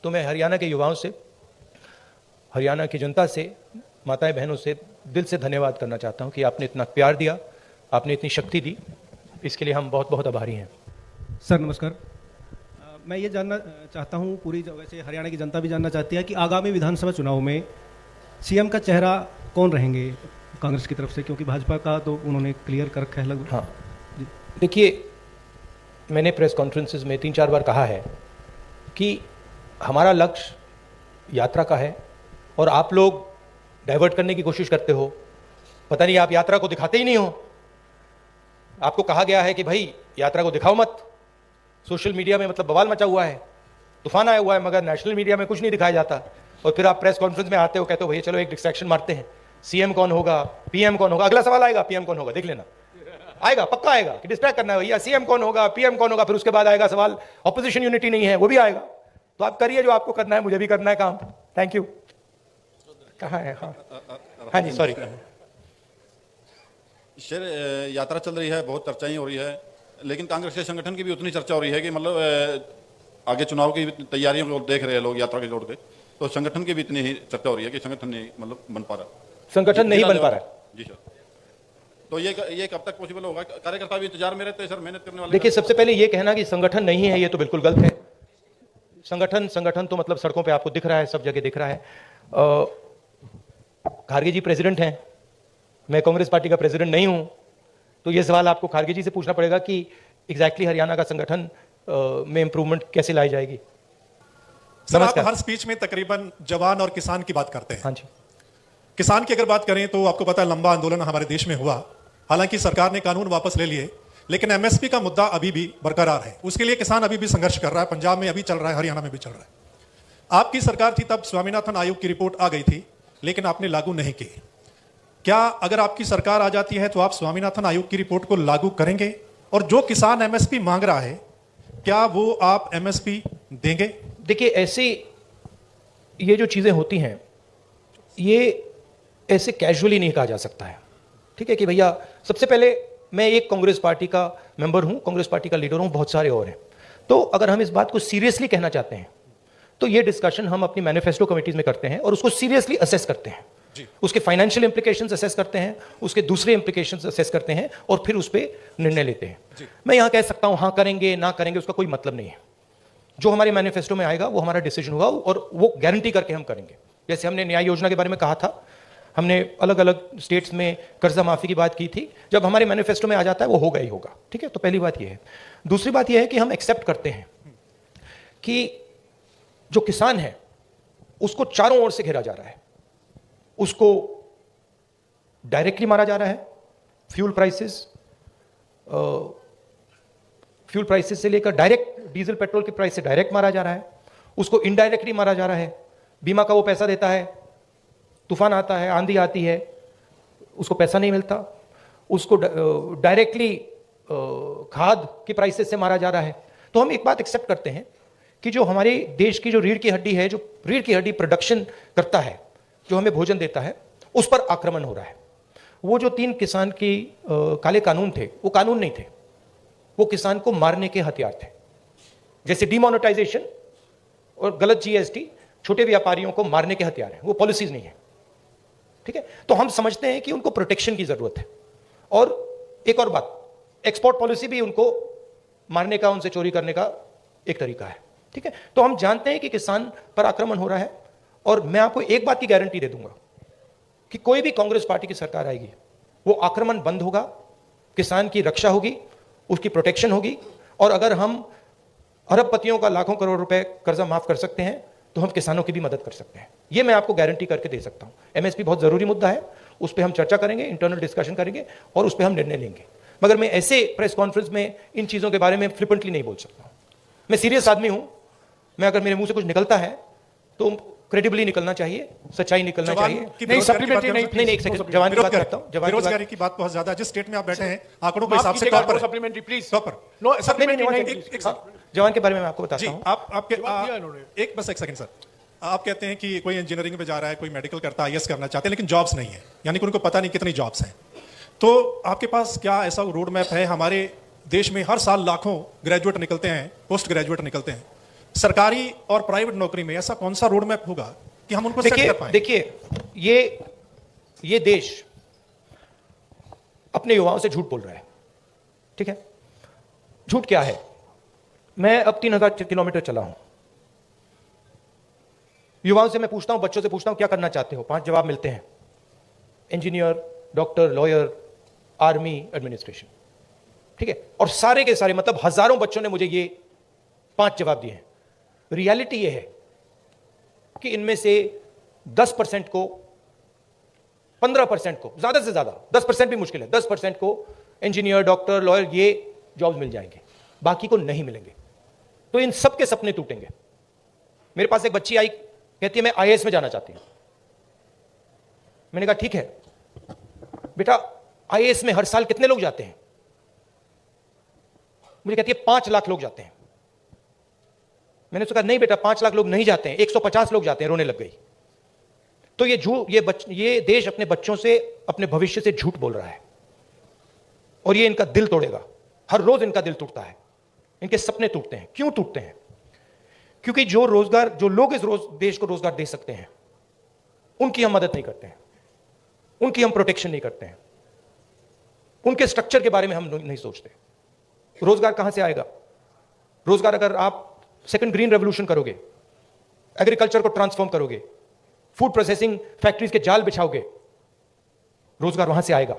तो मैं हरियाणा के युवाओं से, हरियाणा की जनता से, माताएं बहनों से दिल से धन्यवाद करना चाहता हूं कि आपने इतना प्यार दिया, आपने इतनी शक्ति दी, इसके लिए हम बहुत बहुत आभारी हैं। सर नमस्कार। मैं ये जानना चाहता हूँ, पूरी वैसे हरियाणा की जनता भी जानना चाहती है कि आगामी विधानसभा चुनाव में सीएम का चेहरा कौन रहेंगे कांग्रेस की तरफ से, क्योंकि भाजपा का तो उन्होंने क्लियर कर रखा है लगभग। हाँ, देखिए, मैंने प्रेस कॉन्फ्रेंसेस में 3-4 बार कहा है कि हमारा लक्ष्य यात्रा का है और आप लोग डाइवर्ट करने की कोशिश करते हो। पता नहीं आप यात्रा को दिखाते ही नहीं हो। आपको कहा गया है कि भाई यात्रा को दिखाओ मत। सोशल मीडिया में मतलब बवाल मचा हुआ है, तूफान आया हुआ है, मगर नेशनल मीडिया में कुछ नहीं दिखाया जाता। और फिर आप प्रेस कॉन्फ्रेंस में आते हो, कहते हो भैया चलो एक डिस्ट्रैक्शन मारते हैं, सीएम कौन होगा, पीएम कौन होगा। अगला सवाल आएगा पीएम कौन होगा, देख लेना, आएगा, पक्का आएगा कि डिस्ट्रैक्ट करना है भैया, सीएम कौन होगा, पीएम कौन होगा। फिर उसके बाद आएगा सवाल ऑपोजिशन यूनिटी नहीं है, वो भी आएगा। तो आप करिए जो आपको करना है, मुझे भी करना है काम। Thank you. कहाँ है? हाँ जी, सॉरी। सर, यात्रा चल रही है, बहुत चर्चाएं हो रही है, लेकिन कांग्रेस के संगठन की भी उतनी चर्चा हो रही है कि मतलब आगे चुनाव की तैयारियों को देख रहे हैं लोग यात्रा के जोड़ के, तो संगठन की भी इतनी ही चर्चा हो रही है कि संगठन नहीं मतलब बन पा रहा, संगठन नहीं बन पा रहा है। जी सर, तो ये कब तक पॉसिबल होगा? कार्यकर्ता भी इंतजार में रहते हैं सर, मेहनत करने वाले। देखिए, सबसे पहले ये कहना कि संगठन नहीं है, ये तो बिल्कुल गलत है। संगठन तो मतलब सड़कों पे आपको दिख रहा है, सब जगह दिख रहा है। खारगे जी प्रेसिडेंट हैं, मैं कांग्रेस पार्टी का प्रेसिडेंट नहीं हूं, तो ये सवाल आपको खारगे जी से पूछना पड़ेगा कि एग्जैक्टली हरियाणा का संगठन में इंप्रूवमेंट कैसे लाई जाएगी। सर, आप हर स्पीच में तकरीबन जवान और किसान की बात करते हैं। हाँ जी। किसान की अगर बात करें तो आपको पता है लंबा आंदोलन हमारे देश में हुआ, हालांकि सरकार ने कानून वापस ले लिए, लेकिन एमएसपी का मुद्दा अभी भी बरकरार है। उसके लिए किसान अभी भी संघर्ष कर रहा है। पंजाब में अभी चल रहा है, हरियाणा में भी चल रहा है। आपकी सरकार थी तब स्वामीनाथन आयोग की रिपोर्ट आ गई थी, लेकिन आपने लागू नहीं की। क्या अगर आपकी सरकार आ जाती है तो आप स्वामीनाथन आयोग की रिपोर्ट को लागू करेंगे? और जो किसान एमएसपी मांग रहा है, क्या वो आप एमएसपी देंगे? देखिए, ऐसी ये जो चीजें होती हैं, ये ऐसे कैजुअली नहीं कहा जा सकता है। ठीक है कि भैया, सबसे पहले मैं एक कांग्रेस पार्टी का मेंबर हूं, कांग्रेस पार्टी का लीडर हूं, बहुत सारे और हैं। तो अगर हम इस बात को सीरियसली कहना चाहते हैं तो ये डिस्कशन हम अपनी मैनिफेस्टो कमिटीज में करते हैं और उसको सीरियसली असेस करते हैं। उसके फाइनेंशियल इंप्लीकेशंस असेस करते हैं, उसके दूसरे इंप्लीकेशंस असेस करते हैं और फिर उस पर निर्णय लेते हैं। मैं यहां कह सकता हूं हाँ करेंगे ना करेंगे, उसका कोई मतलब नहीं है। जो हमारे मैनिफेस्टो में आएगा वो हमारा डिसीजन होगा और वो गारंटी करके हम करेंगे। जैसे हमने न्याय योजना के बारे में कहा था, हमने अलग अलग स्टेट्स में कर्जा माफी की बात की थी, जब हमारे मैनिफेस्टो में आ जाता है वो होगा ही होगा। ठीक है, तो पहली बात ये है। दूसरी बात ये है कि हम एक्सेप्ट करते हैं कि जो किसान है उसको चारों ओर से घेरा जा रहा है, उसको डायरेक्टली मारा जा रहा है। फ्यूल प्राइसेस से लेकर डायरेक्ट डीजल पेट्रोल के प्राइस से डायरेक्ट मारा जा रहा है, उसको इनडायरेक्टली मारा जा रहा है। बीमा का वो पैसा देता है, तूफान आता है, आंधी आती है, उसको पैसा नहीं मिलता। उसको डायरेक्टली खाद के प्राइसेस से मारा जा रहा है। तो हम एक बात एक्सेप्ट करते हैं कि जो हमारे देश की जो रीढ़ की हड्डी है, जो रीढ़ की हड्डी प्रोडक्शन करता है, जो हमें भोजन देता है, उस पर आक्रमण हो रहा है। वो जो 3 किसान की काले कानून थे, वो कानून नहीं थे, वो किसान को मारने के हथियार थे। जैसे डिमोनेटाइजेशन और गलत जीएसटी छोटे व्यापारियों को मारने के हथियार हैं, वो पॉलिसीज नहीं है। ठीक है, तो हम समझते हैं कि उनको प्रोटेक्शन की जरूरत है। और एक और बात, एक्सपोर्ट पॉलिसी भी उनको मारने का, उनसे चोरी करने का एक तरीका है। ठीक है, तो हम जानते हैं कि किसान पर आक्रमण हो रहा है और मैं आपको एक बात की गारंटी दे दूंगा कि कोई भी कांग्रेस पार्टी की सरकार आएगी, वो आक्रमण बंद होगा, किसान की रक्षा होगी, उसकी प्रोटेक्शन होगी। और अगर हम अरबपतियों का लाखों करोड़ रुपए कर्जा माफ कर सकते हैं तो हम किसानों की भी मदद कर सकते हैं। ये मैं आपको गारंटी करके दे सकता हूं। एमएसपी बहुत जरूरी मुद्दा है, उस पर हम चर्चा करेंगे, इंटरनल डिस्कशन करेंगे और उस पर हम निर्णय लेंगे। मगर मैं ऐसे प्रेस कॉन्फ्रेंस में इन चीजों के बारे में फ्लिपेंटली नहीं बोल सकता। मैं सीरियस आदमी हूं। मैं अगर मेरे मुंह से कुछ निकलता है तो क्रेडिबली निकलना चाहिए, सच्चाई निकलना चाहिए। नहीं, सप्लीमेंटरी नहीं, एक सेकंड, जवान की बात करता हूं। बेरोजगारी की बात बहुत ज्यादा, जिस स्टेट में आप बैठे हैं आंकड़ों के हिसाब से topper, supplementary please, topper. No supplementary. जवान के बारे में मैं आपको बताता जी, हूं। आपके एक सेकंड सर, आप कहते हैं कि कोई इंजीनियरिंग में जा रहा है, कोई मेडिकल करता है, आईएएस करना चाहते हैं, लेकिन जॉब्स नहीं है, यानी कि उनको पता नहीं कितनी जॉब्स हैं। तो आपके पास क्या ऐसा रोड मैप है? हमारे देश में हर साल लाखों ग्रेजुएट निकलते हैं, पोस्ट ग्रेजुएट निकलते हैं, सरकारी और प्राइवेट नौकरी में ऐसा कौन सा रोड मैप होगा कि हम उनको सेट कर पाएं? देखिए ये देश अपने युवाओं से झूठ बोल रहा है, ठीक है? झूठ क्या है? मैं अब 3000 किलोमीटर चला हूं, युवाओं से मैं पूछता हूं, बच्चों से पूछता हूं क्या करना चाहते हो, 5 जवाब मिलते हैं। Engineer, doctor, lawyer, army, administration, ठीक है? और सारे के सारे मतलब हजारों बच्चों ने मुझे ये 5 जवाब दिए हैं। रियलिटी ये है कि इनमें से 10% को, 15% को, ज्यादा से ज्यादा 10% भी मुश्किल है, 10% को इंजीनियर, डॉक्टर, लॉयर ये जॉब्स मिल जाएंगे, बाकी को नहीं मिलेंगे। तो इन सबके सपने टूटेंगे। मेरे पास एक बच्ची आई, कहती है मैं आईएएस में जाना चाहती हूं। मैंने कहा ठीक है बेटा, आईएएस में हर साल कितने लोग जाते हैं? मुझे कहती है 5 लाख लोग जाते हैं। मैंने उसको कहा नहीं बेटा, 5 लाख लोग नहीं जाते हैं, 150 लोग जाते हैं। रोने लग गई। तो ये देश अपने बच्चों से, अपने भविष्य से झूठ बोल रहा है और ये इनका दिल तोड़ेगा। हर रोज इनका दिल टूटता है, इनके सपने टूटते हैं। क्यों टूटते हैं? क्योंकि जो लोग इस देश को रोजगार दे सकते हैं उनकी हम मदद नहीं करते हैं, उनकी हम प्रोटेक्शन नहीं करते हैं, उनके स्ट्रक्चर के बारे में हम नहीं सोचते। रोजगार कहां से आएगा? रोजगार अगर आप सेकंड ग्रीन रेवोल्यूशन करोगे, एग्रीकल्चर को ट्रांसफॉर्म करोगे, फूड प्रोसेसिंग फैक्ट्रीज के जाल बिछाओगे, रोजगार वहां से आएगा।